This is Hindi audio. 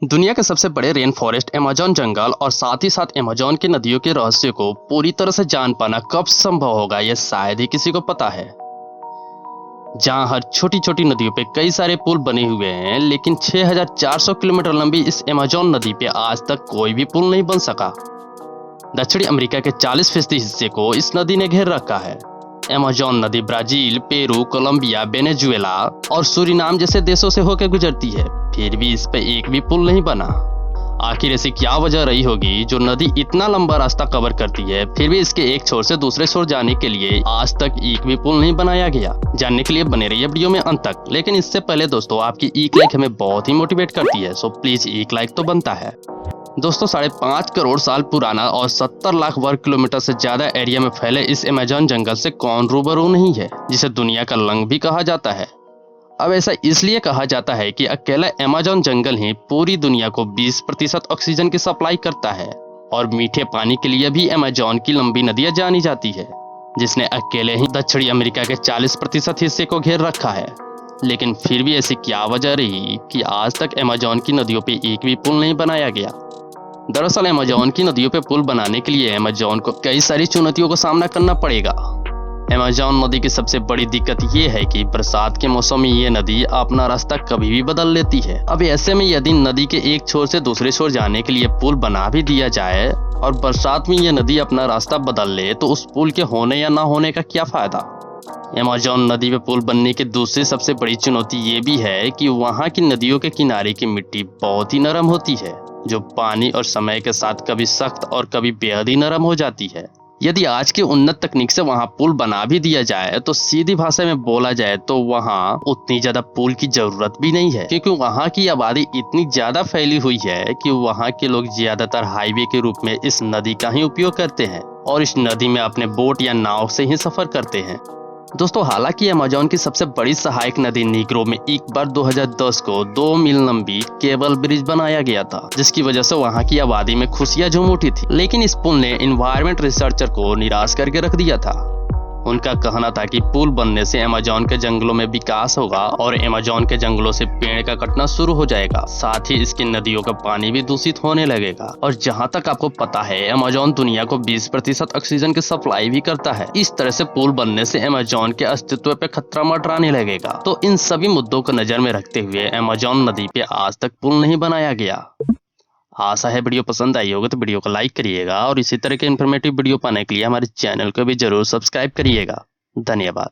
दुनिया के सबसे बड़े रेन फॉरेस्ट अमेज़न जंगल और साथ ही साथ अमेज़न की नदियों के रहस्य को पूरी तरह से जान पाना कब संभव होगा, यह शायद ही किसी को पता है। जहां हर छोटी छोटी नदियों पे कई सारे पुल बने हुए हैं, लेकिन 6400 किलोमीटर लंबी इस अमेज़न नदी पे आज तक कोई भी पुल नहीं बन सका। दक्षिणी अमेरिका के 40% हिस्से को इस नदी ने घेर रखा है। अमेज़न नदी ब्राजील, पेरू, कोलंबिया, वेनेजुएला और सूरीनाम जैसे देशों से होकर गुजरती है, फिर भी इस पे एक भी पुल नहीं बना। आखिर ऐसी क्या वजह रही होगी जो नदी इतना लंबा रास्ता कवर करती है, फिर भी इसके एक छोर से दूसरे छोर जाने के लिए आज तक एक भी पुल नहीं बनाया गया। जानने के लिए बने रहिए वीडियो में अंत तक। लेकिन इससे पहले दोस्तों, आपकी एक लाइक हमें बहुत ही मोटिवेट करती है, सो प्लीज एक लाइक तो बनता है। दोस्तों, 5.5 करोड़ साल पुराना और 70 लाख वर्ग किलोमीटर से ज्यादा एरिया में फैले इस अमेज़न जंगल से कौन रूबरू नहीं है, जिसे दुनिया का लंग भी कहा जाता है। अब ऐसा इसलिए कहा जाता है कि अकेला अमेज़न जंगल ही पूरी दुनिया को 20% ऑक्सीजन की सप्लाई करता है और मीठे पानी के लिए भी अमेज़न की लंबी नदियां जानी जाती है, जिसने अकेले ही दक्षिणी अमेरिका के 40% हिस्से को घेर रखा है। लेकिन फिर भी ऐसी क्या वजह रही कि आज तक अमेज़न की नदियों पे एक भी पुल नहीं बनाया गया। दरअसल अमेज़न की नदियों पे पुल बनाने के लिए अमेज़न को कई सारी चुनौतियों का सामना करना पड़ेगा। अमेज़न नदी की सबसे बड़ी दिक्कत ये है कि बरसात के मौसम में ये नदी अपना रास्ता कभी भी बदल लेती है। अब ऐसे में यदि नदी के एक छोर से दूसरे छोर जाने के लिए पुल बना भी दिया जाए और बरसात में ये नदी अपना रास्ता बदल ले, तो उस पुल के होने या ना होने का क्या फायदा। अमेज़न नदी पे पुल बनने की दूसरी सबसे बड़ी चुनौती ये भी है कि वहाँ की नदियों के किनारे की मिट्टी बहुत ही नरम होती है, जो पानी और समय के साथ कभी सख्त और कभी बेहद ही नरम हो जाती है। यदि आज की उन्नत तकनीक से वहां पुल बना भी दिया जाए, तो सीधी भाषा में बोला जाए तो वहां उतनी ज्यादा पुल की जरूरत भी नहीं है, क्योंकि वहां की आबादी इतनी ज्यादा फैली हुई है कि वहां के लोग ज्यादातर हाईवे के रूप में इस नदी का ही उपयोग करते हैं और इस नदी में अपने बोट या नाव से ही सफर करते हैं। दोस्तों, हालांकि अमेज़न की सबसे बड़ी सहायक नदी नीग्रो में एक बार 2010 को 2 मील लंबी केबल ब्रिज बनाया गया था, जिसकी वजह से वहां की आबादी में खुशियां झूम उठी थी। लेकिन इस पुल ने एनवायरमेंट रिसर्चर को निराश करके रख दिया था। उनका कहना था कि पुल बनने से अमेज़न के जंगलों में विकास होगा और अमेज़न के जंगलों से पेड़ का कटना शुरू हो जाएगा, साथ ही इसकी नदियों का पानी भी दूषित होने लगेगा। और जहां तक आपको पता है, अमेज़न दुनिया को 20% ऑक्सीजन की सप्लाई भी करता है। इस तरह से पुल बनने से अमेज़न के अस्तित्व पे खतरा मंडराने लगेगा। तो इन सभी मुद्दों को नजर में रखते हुए अमेज़न नदी पे आज तक पुल नहीं बनाया गया। आशा है वीडियो पसंद आई होगी, तो वीडियो को लाइक करिएगा और इसी तरह के इन्फॉर्मेटिव वीडियो पाने के लिए हमारे चैनल को भी जरूर सब्सक्राइब करिएगा। धन्यवाद।